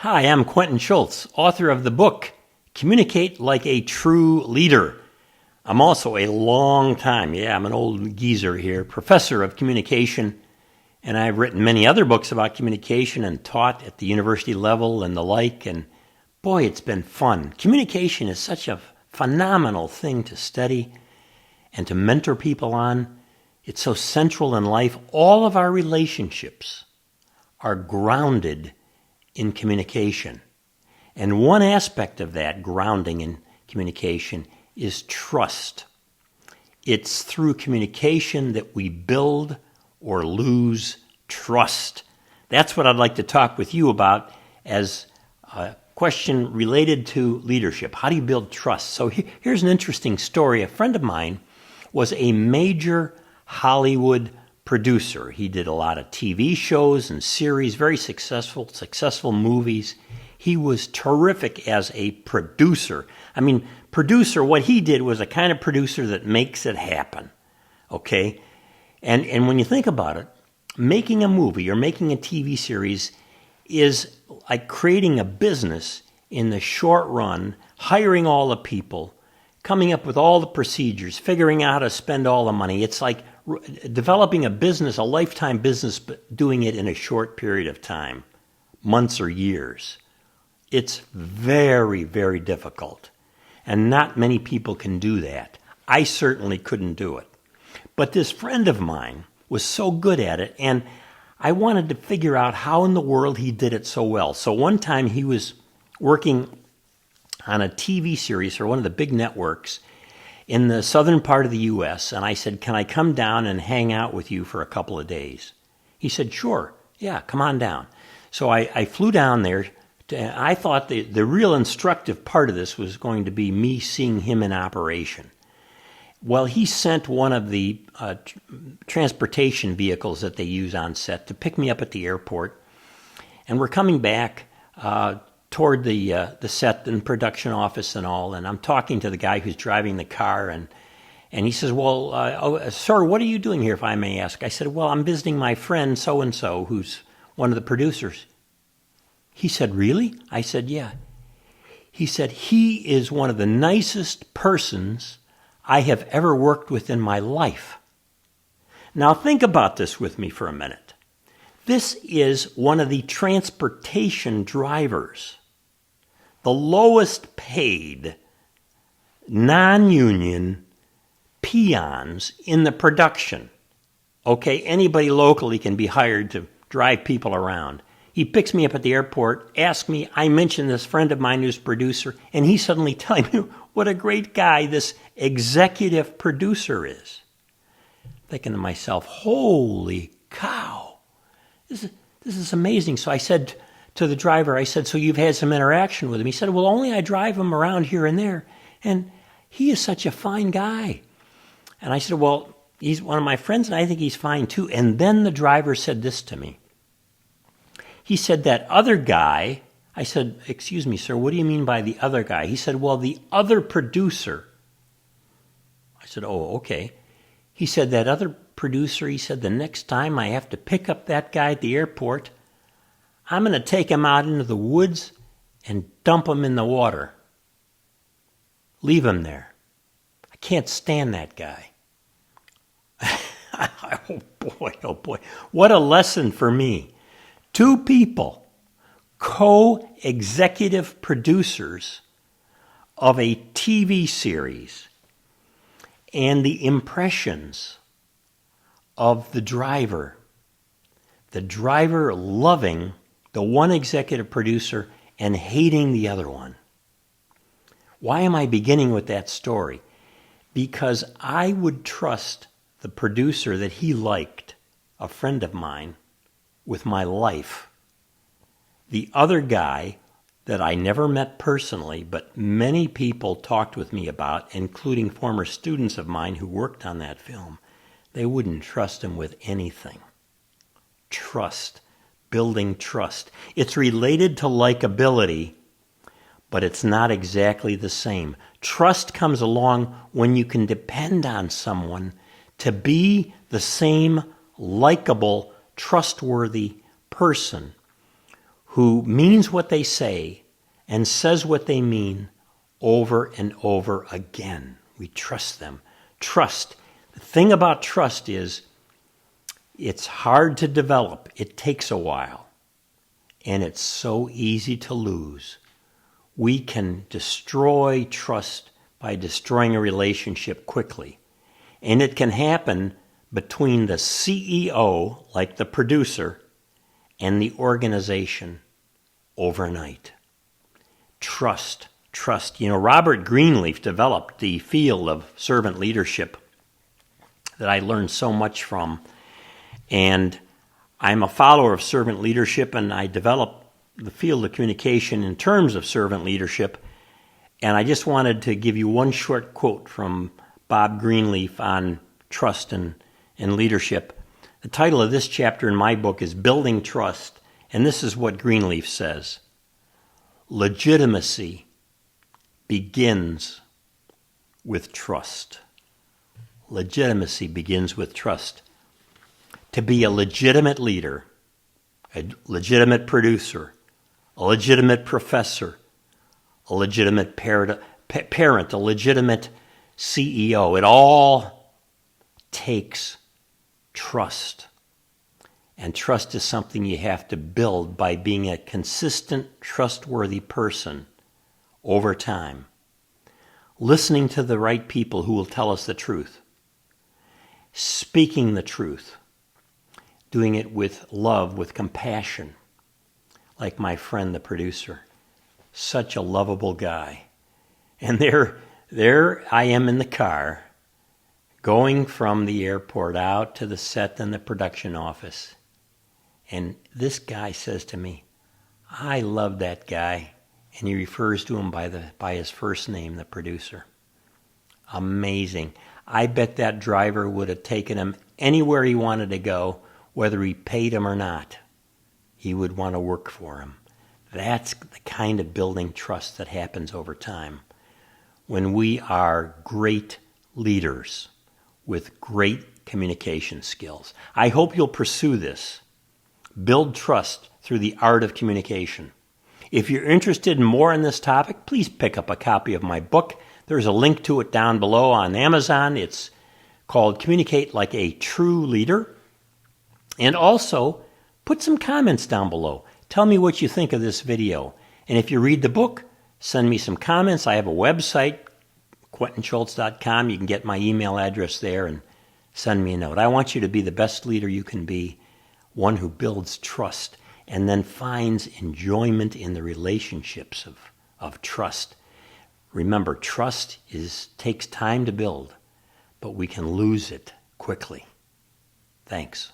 Hi, I'm Quentin Schultz, author of the book, Communicate Like a True Leader. I'm also a I'm an old geezer here, professor of communication, and I've written many other books about communication and taught at the university level and the like, and boy, it's been fun. Communication is such a phenomenal thing to study and to mentor people on. It's so central in life. All of our relationships are grounded in communication. And one aspect of that grounding in communication is trust. It's through communication that we build or lose trust. That's what I'd like to talk with you about as a question related to leadership. How do you build trust? So here's an interesting story. A friend of mine was a major Hollywood producer. He did a lot of TV shows and series, very successful movies. He was terrific as a producer. Producer, what he did was a kind of producer that makes it happen, okay? And when you think about it, making a movie or making a TV series is like creating a business in the short run, hiring all the people, coming up with all the procedures, figuring out how to spend all the money. It's like developing a business, a lifetime business, but doing it in a short period of time, months or years. It's very, very difficult. And not many people can do that. I certainly couldn't do it. But this friend of mine was so good at it, and I wanted to figure out how in the world he did it so well. So one time he was working on a TV series for one of the big networks in the southern part of the U.S., and I said, can I come down and hang out with you for a couple of days? He said, sure, yeah, come on down. So I flew down there. I thought the real instructive part of this was going to be me seeing him in operation. Well, he sent one of the transportation vehicles that they use on set to pick me up at the airport, and we're coming back toward the set and production office and all, and I'm talking to the guy who's driving the car, and he says, well, sir, what are you doing here, if I may ask? I said, well, I'm visiting my friend so-and-so, who's one of the producers. He said, really? I said, yeah. He said, he is one of the nicest persons I have ever worked with in my life. Now think about this with me for a minute. This is one of the transportation drivers, the lowest paid, non-union peons in the production. Okay, anybody locally can be hired to drive people around. He picks me up at the airport, asks me, I mentioned this friend of mine who's producer, and he's suddenly telling me what a great guy this executive producer is. Thinking to myself, holy cow. This is amazing. So I said to the driver, so you've had some interaction with him? He said, well, only I drive him around here and there. And he is such a fine guy. And I said, well, he's one of my friends, and I think he's fine too. And then the driver said this to me. He said, that other guy, I said, excuse me, sir, what do you mean by the other guy? He said, well, the other producer. I said, oh, okay. He said, that other producer, he said, the next time I have to pick up that guy at the airport, I'm going to take him out into the woods and dump him in the water. Leave him there. I can't stand that guy. Oh boy. What a lesson for me. Two people, co-executive producers of a TV series, and the impressions of the driver loving the one executive producer and hating the other one. Why am I beginning with that story? Because I would trust the producer that he liked, a friend of mine, with my life. The other guy that I never met personally, but many people talked with me about, including former students of mine who worked on that film, they wouldn't trust him with anything. Trust, building trust. It's related to likability, but it's not exactly the same. Trust comes along when you can depend on someone to be the same likable, trustworthy person who means what they say and says what they mean over and over again. We trust them. Trust. The thing about trust is it's hard to develop. It takes a while. And it's so easy to lose. We can destroy trust by destroying a relationship quickly. And it can happen between the CEO, like the producer, and the organization overnight. Trust. You know, Robert Greenleaf developed the field of servant leadership that I learned so much from. And I'm a follower of servant leadership, and I developed the field of communication in terms of servant leadership. And I just wanted to give you one short quote from Bob Greenleaf on trust and leadership. The title of this chapter in my book is Building Trust, and this is what Greenleaf says. Legitimacy begins with trust. Legitimacy begins with trust. To be a legitimate leader, a legitimate producer, a legitimate professor, a legitimate parent, a legitimate CEO, it all takes trust. And trust is something you have to build by being a consistent, trustworthy person over time. Listening to the right people who will tell us the truth. Speaking the truth. Doing it with love, with compassion. Like my friend, the producer. Such a lovable guy. And there I am in the car, going from the airport out to the set and the production office. And this guy says to me, I love that guy. And he refers to him by his first name, the producer. Amazing. I bet that driver would have taken him anywhere he wanted to go, whether he paid him or not. He would want to work for him. That's the kind of building trust that happens over time. When we are great leaders with great communication skills. I hope you'll pursue this. Build trust through the art of communication. If you're interested in more on this topic, please pick up a copy of my book. There's a link to it down below on Amazon. It's called Communicate Like a True Leader. And also, put some comments down below. Tell me what you think of this video. And if you read the book, send me some comments. I have a website, QuentinSchultz.com. You can get my email address there and send me a note. I want you to be the best leader you can be, one who builds trust and then finds enjoyment in the relationships of trust. Remember, trust takes time to build, but we can lose it quickly. Thanks.